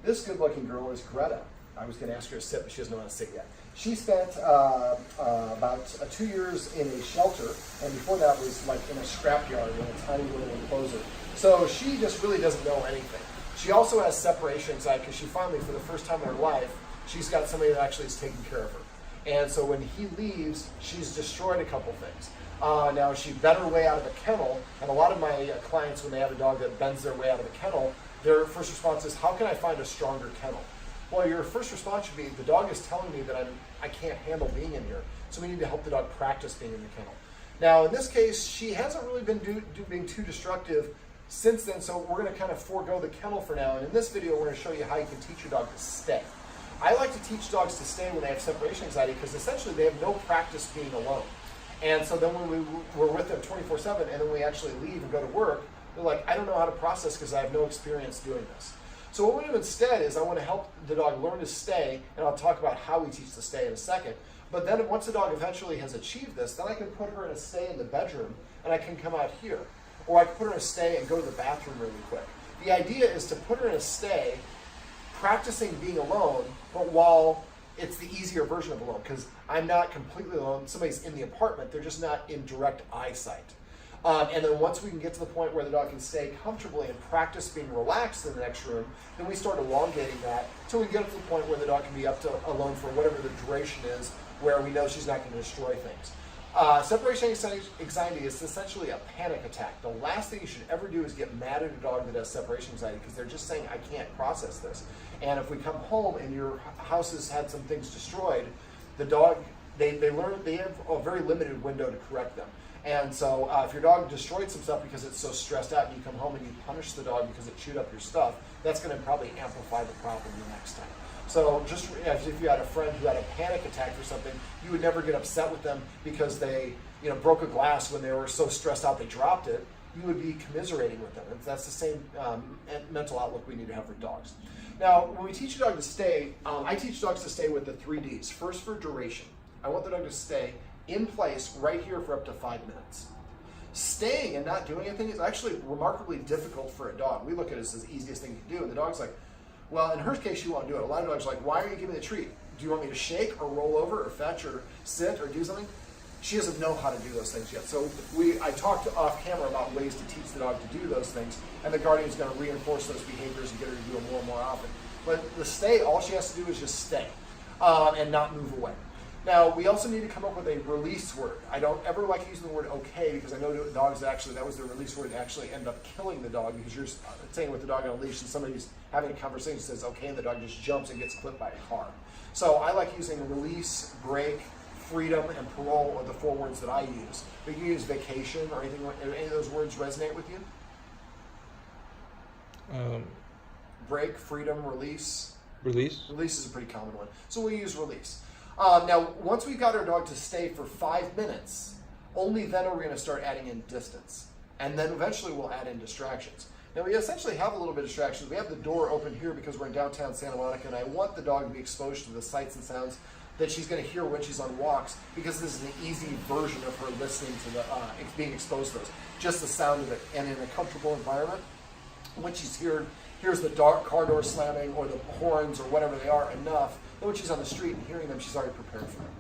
This good-looking girl is Greta. I was going to ask her to sit, but she doesn't know how to sit yet. She spent about 2 years in a shelter, and before that was like in a scrapyard in a tiny little enclosure. So she just really doesn't know anything. She also has separation anxiety because she finally, for the first time in her life, she's got somebody that actually is taking care of her. And so when he leaves, she's destroyed a couple things. Now she bent her way out of a kennel, and a lot of my clients, when they have a dog that bends their way out of a kennel, their first response is, how can I find a stronger kennel? Well, your first response should be, the dog is telling me that I can't handle being in here, so we need to help the dog practice being in the kennel. Now, in this case, she hasn't really been being too destructive since then, so we're going to kind of forego the kennel for now, and in this video, we're going to show you how you can teach your dog to stay. I like to teach dogs to stay when they have separation anxiety because essentially they have no practice being alone. And so then when we're with them 24/7 and then we actually leave and go to work, they're like, I don't know how to process because I have no experience doing this. So what we do instead is I want to help the dog learn to stay, and I'll talk about how we teach the stay in a second. But then once the dog eventually has achieved this, then I can put her in a stay in the bedroom and I can come out here. Or I can put her in a stay and go to the bathroom really quick. The idea is to put her in a stay, practicing being alone, but while it's the easier version of alone, because I'm not completely alone. Somebody's in the apartment, they're just not in direct eyesight. And then once we can get to the point where the dog can stay comfortably and practice being relaxed in the next room, then we start elongating that until we get up to the point where the dog can be up to alone for whatever the duration is, where we know she's not going to destroy things. Separation anxiety is essentially a panic attack. The last thing you should ever do is get mad at a dog that has separation anxiety because they're just saying, I can't process this. And if we come home and your house has had some things destroyed, the dog, they have a very limited window to correct them. And so if your dog destroyed some stuff because it's so stressed out and you come home and you punish the dog because it chewed up your stuff, that's going to probably amplify the problem the next time. So just as if you had a friend who had a panic attack for something, you would never get upset with them because they broke a glass when they were so stressed out they dropped it. You would be commiserating with them. And that's the same mental outlook we need to have for dogs. Now, when we teach a dog to stay, I teach dogs to stay with the 3 Ds. First, for duration. I want the dog to stay in place right here for up to 5 minutes. Staying and not doing anything is actually remarkably difficult for a dog. We look at it as the easiest thing to do, and the dog's like, well, in her case, she won't do it. A lot of dogs are like, why are you giving me the treat? Do you want me to shake or roll over or fetch or sit or do something? She doesn't know how to do those things yet. So I talked off camera about ways to teach the dog to do those things, and the guardian's going to reinforce those behaviors and get her to do them more and more often. But the stay, all she has to do is just stay and not move away. Now, we also need to come up with a release word. I don't ever like using the word okay because I know dogs that actually, that was their release word, actually end up killing the dog because you're saying with the dog on a leash and somebody's having a conversation says okay and the dog just jumps and gets clipped by a car. So I like using release, break, freedom, and parole are the 4 words that I use. But you can use vacation or anything. Any of those words resonate with you? Break, freedom, release. Release? Release is a pretty common one. So we use release. Now, once we've got our dog to stay for 5 minutes, only then are we going to start adding in distance. And then eventually we'll add in distractions. Now, we essentially have a little bit of distractions. We have the door open here because we're in downtown Santa Monica, and I want the dog to be exposed to the sights and sounds that she's going to hear when she's on walks because this is an easy version of her listening to the being exposed to those. Just the sound of it. And in a comfortable environment, when she's hears the car door slamming or the horns or whatever they are enough, then when she's on the street and hearing them, she's already prepared for them.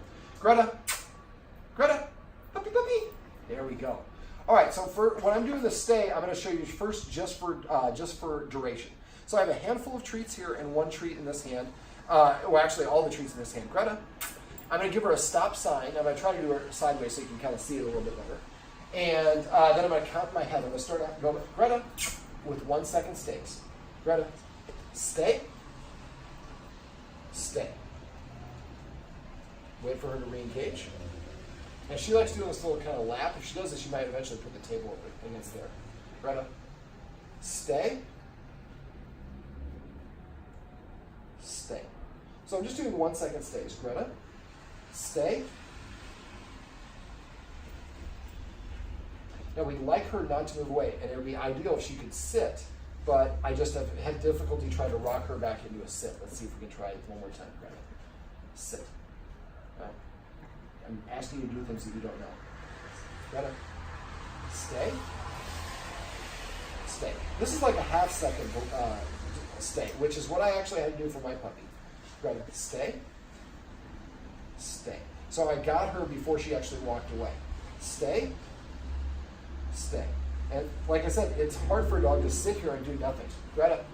Greta, puppy, puppy. There we go. All right, so when I'm doing the stay, I'm going to show you first just for duration. So I have a handful of treats here and 1 treat in this hand. Well, actually, all the treats in this hand. Greta, I'm going to give her a stop sign. I'm going to try to do her sideways so you can kind of see it a little bit better. And then I'm going to count my head. I'm going to start out, go, Greta, with 1 second stays. Greta, stay. Stay. Wait for her to re-engage. And she likes doing this little kind of lap. If she does this, she might eventually put the table against there. Greta, stay. Stay. So I'm just doing 1 second stays. Greta, stay. Now we'd like her not to move away, and it would be ideal if she could sit, but I just have had difficulty trying to rock her back into a sit. Let's see if we can try it 1 more time. Greta, sit. I'm asking you to do things that you don't know. Greta, stay. Stay. This is like a half second stay, which is what I actually had to do for my puppy. Greta, stay, stay. So I got her before she actually walked away. Stay, stay. And like I said, it's hard for a dog to sit here and do nothing. Greta,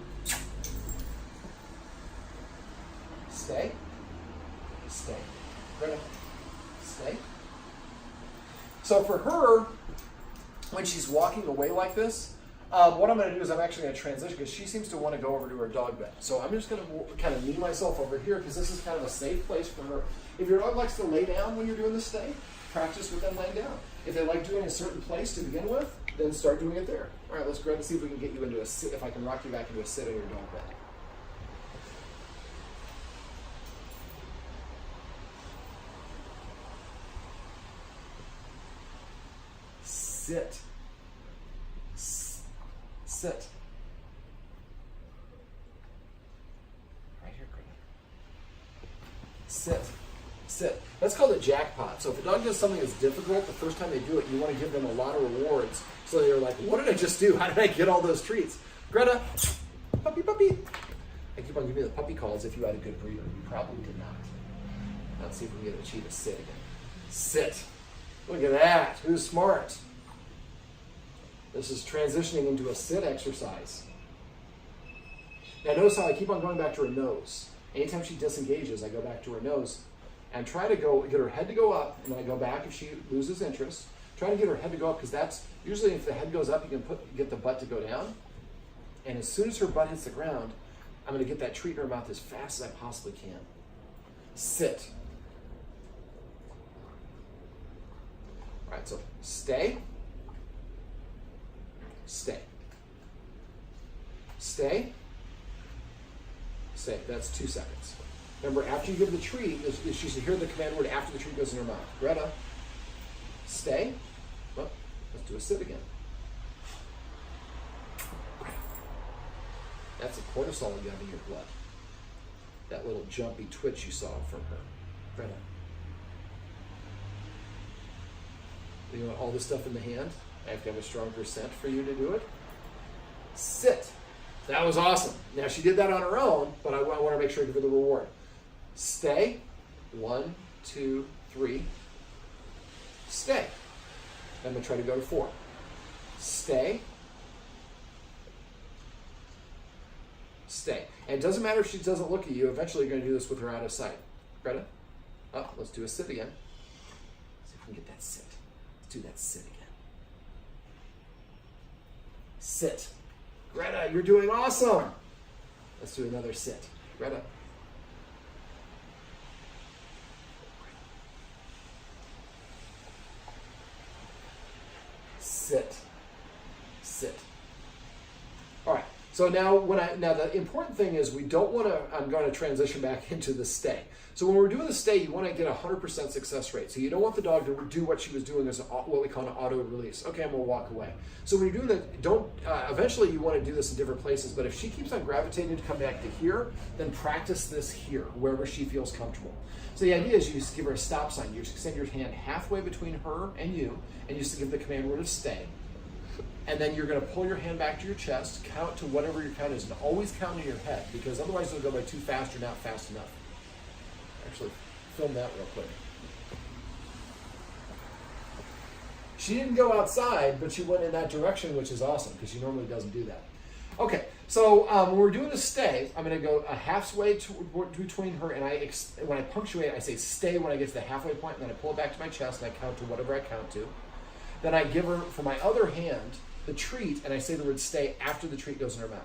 stay, stay. Greta, stay. So for her, when she's walking away like this, what I'm going to do is I'm actually going to transition because she seems to want to go over to her dog bed. So I'm just going to kind of knee myself over here because this is kind of a safe place for her. If your dog likes to lay down when you're doing the stay, practice with them laying down. If they like doing a certain place to begin with, then start doing it there. All right, let's go ahead and see if we can get you into a sit, if I can rock you back into a sit on your dog bed. Sit. Sit. Right here, Greta. Sit. Sit. That's called a jackpot. So if a dog does something that's difficult, the first time they do it, you want to give them a lot of rewards. So they're like, what did I just do? How did I get all those treats? Greta, puppy, puppy. I keep on giving you the puppy calls if you had a good breeder. You probably did not. Let's see if we can get Cheetah to sit again. Sit. Look at that. Who's smart? This is transitioning into a sit exercise. Now notice how I keep on going back to her nose. Anytime she disengages, I go back to her nose and try to get her head to go up, and then I go back if she loses interest. Try to get her head to go up because that's usually if the head goes up, you can get the butt to go down. And as soon as her butt hits the ground, I'm going to get that treat in her mouth as fast as I possibly can. Sit. All right, so stay. Stay. Stay. Stay. That's 2 seconds. Remember, after you give the treat, she should hear the command word after the treat goes in her mouth. Greta, stay. Well, let's do a sit again. That's a cortisol you have in your blood. That little jumpy twitch you saw from her. Greta. You want all this stuff in the hand? I have to have a stronger scent for you to do it. Sit. That was awesome. Now she did that on her own, but I want to make sure I give her the reward. Stay. 1, 2, 3. Stay. I'm going to try to go to 4. Stay. Stay. And it doesn't matter if she doesn't look at you. Eventually you're going to do this with her out of sight. Greta? Oh, let's do a sit again. See if we can get that sit. Let's do that sit again. Sit. Greta, you're doing awesome. Let's do another sit. Greta. Sit. Sit. All right. So now the important thing is we don't want to, I'm going to transition back into the stay. So when we're doing the stay, you want to get a 100% success rate. So you don't want the dog to do what she was doing as what we call an auto release. Okay, I'm going to walk away. So when you're doing that, eventually you want to do this in different places, but if she keeps on gravitating to come back to here, then practice this here, wherever she feels comfortable. So the idea is you just give her a stop sign. You just extend your hand halfway between her and you just give the command word of stay. And then you're going to pull your hand back to your chest, count to whatever your count is, and always count in your head, because otherwise it'll go by too fast or not fast enough. Actually, film that real quick. She didn't go outside, but she went in that direction, which is awesome, because she normally doesn't do that. Okay, so when we're doing a stay, I'm going to go a halfway between her, and when I punctuate, I say stay when I get to the halfway point, and then I pull it back to my chest, and I count to whatever I count to. Then I give her, for my other hand, the treat, and I say the word stay after the treat goes in her mouth.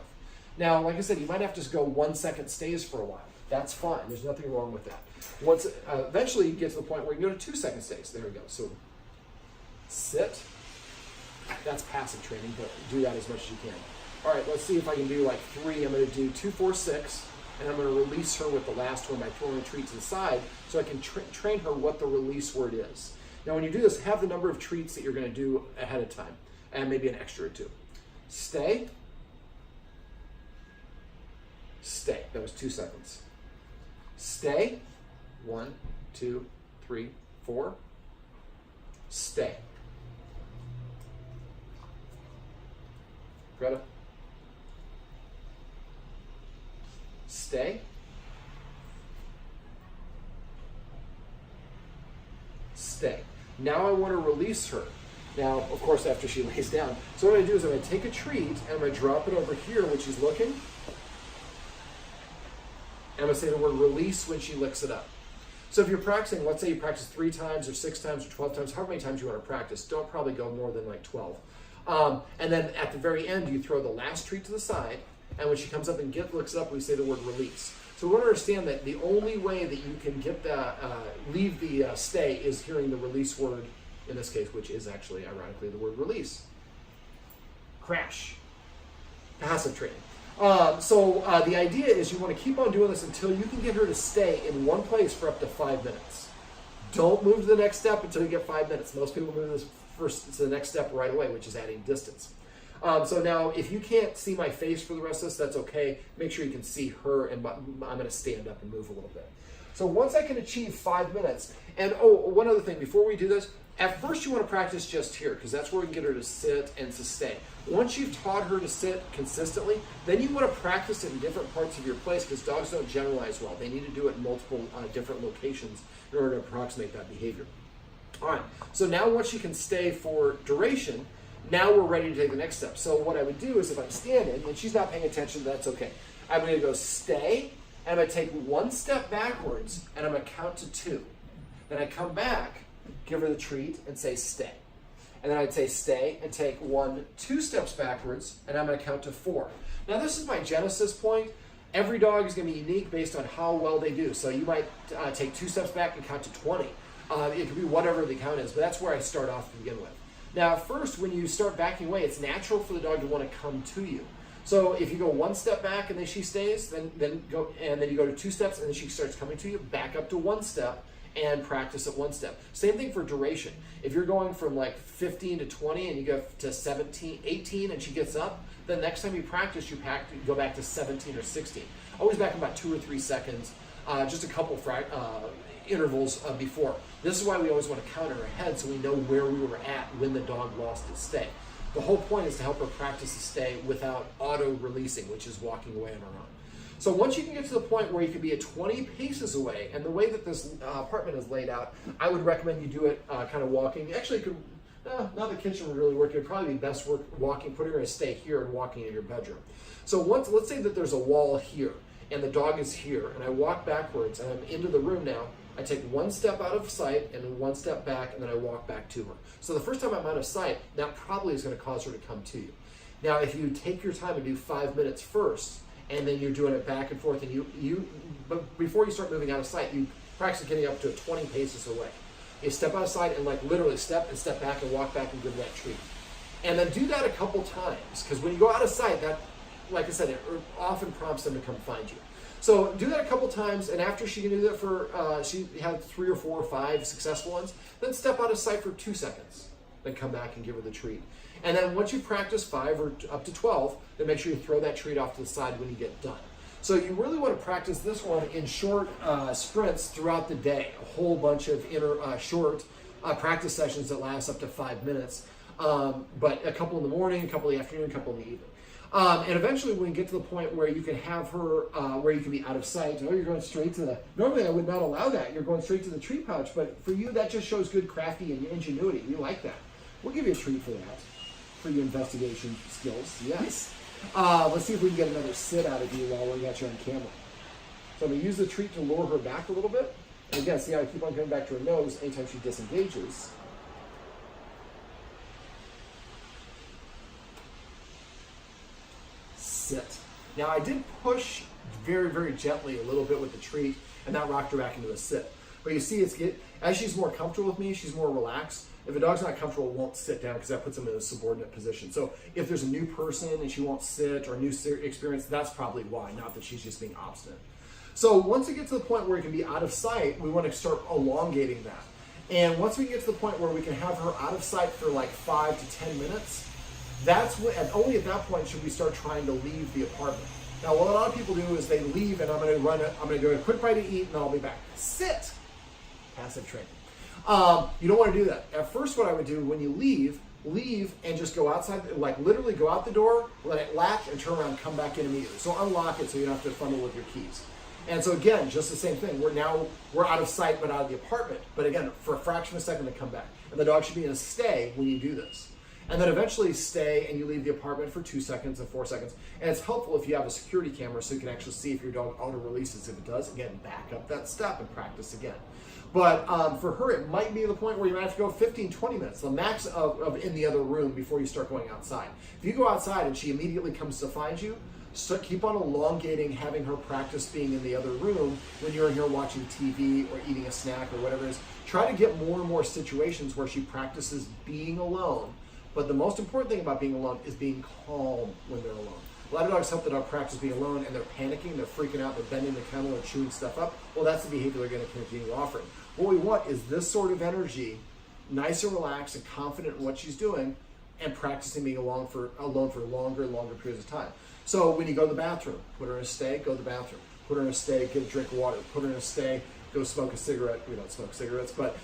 Now, like I said, you might have to just go 1 second stays for a while. That's fine. There's nothing wrong with that. Once eventually you get to the point where you can go to 2 second stays. There we go. So sit. That's passive training, but do that as much as you can. All right, let's see if I can do like 3. I'm going to do 2, 4, 6, and I'm going to release her with the last one by throwing a treat to the side so I can train her what the release word is. Now, when you do this, have the number of treats that you're going to do ahead of time, and maybe an extra or 2. Stay. Stay. That was 2 seconds. Stay. 1, 2, 3, 4. Stay. Greta. stay, stay. Now I want to release her. Now, of course, after she lays down. So what I'm going to do is I'm going to take a treat and I'm going to drop it over here when she's looking. And I'm going to say the word release when she licks it up. So if you're practicing, let's say you practice 3 times or 6 times or 12 times, however many times you want to practice, don't probably go more than like 12. And then at the very end, you throw the last treat to the side, and when she comes up and licks it up, we say the word release. So we want to understand that the only way that you can get leave the stay is hearing the release word, in this case, which is actually, ironically, the word release. Crash. Passive training. So the idea is you want to keep on doing this until you can get her to stay in one place for up to 5 minutes. Don't move to the next step until you get 5 minutes. Most people move this first to the next step right away, which is adding distance. So now, if you can't see my face for the rest of this, that's okay. Make sure you can see her, and I'm going to stand up and move a little bit. So once I can achieve 5 minutes, and one other thing, before we do this, at first you want to practice just here, because that's where we can get her to sit and to stay. Once you've taught her to sit consistently, then you want to practice it in different parts of your place, because dogs don't generalize well. They need to do it in multiple different locations in order to approximate that behavior. All right, so now once you can stay for duration, now we're ready to take the next step. So what I would do is, if I'm standing and she's not paying attention, that's okay. I'm going to go stay, and I'm going to take 1 step backwards, and I'm going to count to 2. Then I come back, give her the treat, and say stay. And then I'd say stay and take 2 steps backwards, and I'm going to count to 4. Now this is my genesis point. Every dog is going to be unique based on how well they do. So you might take 2 steps back and count to 20. It could be whatever the count is, but that's where I start off to begin with. Now at first, when you start backing away, it's natural for the dog to want to come to you. So if you go 1 step back and then she stays, then you go to 2 steps and then she starts coming to you, back up to 1 step, and practice at 1 step. Same thing for duration. If you're going from like 15 to 20 and you go to 17, 18 and she gets up, then next time you practice, you go back to 17 or 16. Always back about 2 or 3 seconds, just a couple intervals before. This is why we always want to count her ahead so we know where we were at when the dog lost its stay. The whole point is to help her practice the stay without auto-releasing, which is walking away on her own. So once you can get to the point where you can be at 20 paces away, and the way that this apartment is laid out, I would recommend you do it kind of walking. Actually, now the kitchen would really work. It would probably be best walking, putting her in a stay here and walking in your bedroom. So let's say that there's a wall here, and the dog is here, and I walk backwards, and I'm into the room now. I take 1 step out of sight, and then 1 step back, and then I walk back to her. So the first time I'm out of sight, that probably is going to cause her to come to you. Now, if you take your time and do 5 minutes first, and then you're doing it back and forth, and but before you start moving out of sight, you practice getting up to 20 paces away. You step out of sight and like literally step and step back and walk back and give that treat. And then do that a couple times, because when you go out of sight, that, like I said, it often prompts them to come find you. So do that a couple times, and after she can do that for, she had 3 or 4 or 5 successful ones, then step out of sight for 2 seconds. Then come back and give her the treat. And then once you practice 5 or up to 12, then make sure you throw that treat off to the side when you get done. So you really want to practice this one in short sprints throughout the day. A whole bunch of short practice sessions that last up to 5 minutes. But a couple in the morning, a couple in the afternoon, a couple in the evening. And eventually when you get to the point where you can have her, where you can be out of sight, you're going straight to the, normally I would not allow that. You're going straight to the treat pouch, but for you, that just shows good crafty and ingenuity. We like that. We'll give you a treat for that, for your investigation skills, yes. Let's see if we can get another sit out of you while we got you on camera. So I'm going to use the treat to lure her back a little bit. And again, see how I keep on coming back to her nose anytime she disengages. Sit. Now I did push very, very gently a little bit with the treat, and that rocked her back into a sit. But you see, as she's more comfortable with me, she's more relaxed. If a dog's not comfortable, it won't sit down because that puts them in a subordinate position. So if there's a new person and she won't sit, or a new experience, that's probably why, not that she's just being obstinate. So once we get to the point where it can be out of sight, we want to start elongating that. And once we get to the point where we can have her out of sight for like 5 to 10 minutes, that's when, and only at that point should we start trying to leave the apartment. Now, what a lot of people do is they leave, and I'm going to go a quick bite to eat, and then I'll be back. Sit. Passive training. You don't want to do that. At first, what I would do when you leave, leave and just go outside, like literally go out the door, let it latch and turn around, come back in immediately. So unlock it so you don't have to fumble with your keys. And so again, just the same thing. We're out of sight but out of the apartment. But again, for a fraction of a second to come back. And the dog should be in a stay when you do this. And then eventually stay and you leave the apartment for 2 seconds and 4 seconds. And it's helpful if you have a security camera so you can actually see if your dog auto releases. If it does, again, back up that step and practice again. But for her, it might be the point where you might have to go 15, 20 minutes, the max of in the other room before you start going outside. If you go outside and she immediately comes to find you, keep on elongating, having her practice being in the other room when you're in here watching TV or eating a snack or whatever it is. Try to get more and more situations where she practices being alone. But the most important thing about being alone is being calm when they're alone. A lot of dogs help the dog practice being alone and they're panicking, they're freaking out, they're bending the kennel or chewing stuff up. Well, that's the behavior they're going to continue offering. What we want is this sort of energy, nice and relaxed and confident in what she's doing, and practicing being alone for longer and longer periods of time. So when you go to the bathroom, put her in a stay, go to the bathroom. Put her in a stay, get a drink of water. Put her in a stay, go smoke a cigarette. We don't smoke cigarettes, but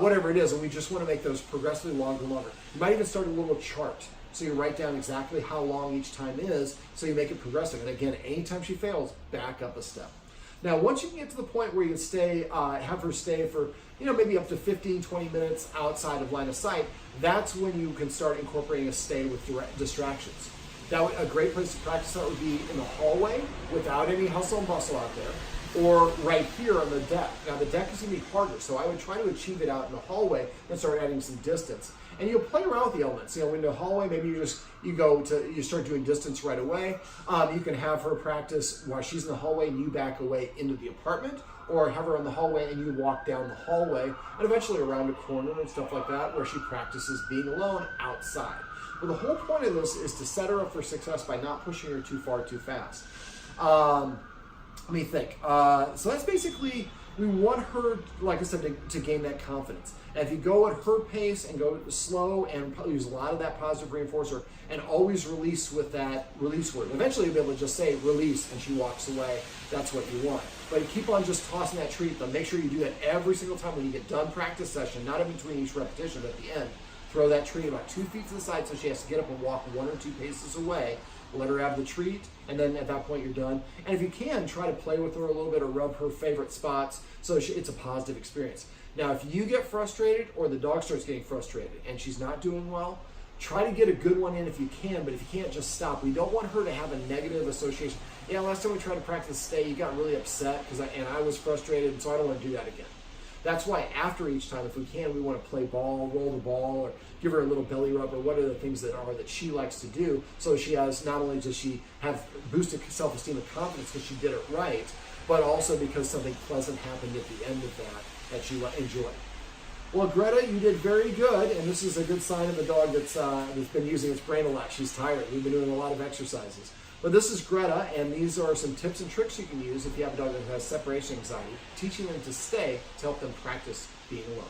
whatever it is. And we just want to make those progressively longer and longer. You might even start a little chart. So you write down exactly how long each time is, so you make it progressive. And again, anytime she fails, back up a step. Now, once you can get to the point where you can have her stay for, maybe up to 15, 20 minutes outside of line of sight, that's when you can start incorporating a stay with distractions. Now, a great place to practice that would be in the hallway without any hustle and bustle out there, or right here on the deck. Now, the deck is going to be harder, so I would try to achieve it out in the hallway and start adding some distance. And you'll play around with the elements. In the hallway, maybe you start doing distance right away. You can have her practice while she's in the hallway and you back away into the apartment, or have her in the hallway and you walk down the hallway and eventually around a corner and stuff like that, where she practices being alone outside. But the whole point of this is to set her up for success by not pushing her too far too fast. Let me think. So that's basically, we want her, like I said, to gain that confidence. And if you go at her pace and go slow and use a lot of that positive reinforcer and always release with that release word, eventually you'll be able to just say release and she walks away. That's what you want. But you keep on just tossing that treat, but make sure you do that every single time when you get done practice session, not in between each repetition, but at the end. Throw that treat about 2 feet to the side so she has to get up and walk 1 or 2 paces away. Let her have the treat, and then at that point you're done. And if you can, try to play with her a little bit or rub her favorite spots so it's a positive experience. Now, if you get frustrated or the dog starts getting frustrated and she's not doing well, try to get a good one in if you can, but if you can't, just stop. We don't want her to have a negative association. Yeah, last time we tried to practice stay, you got really upset and I was frustrated, so I don't want to do that again. That's why after each time, if we can, we want to play ball, roll the ball, or give her a little belly rub, or what are the things that she likes to do, so she has, not only does she have boosted self-esteem and confidence because she did it right, but also because something pleasant happened at the end of that she enjoyed. Well, Greta, you did very good, and this is a good sign of a dog that's been using its brain a lot. She's tired. We've been doing a lot of exercises. But this is Greta, and these are some tips and tricks you can use if you have a dog that has separation anxiety, teaching them to stay to help them practice being alone.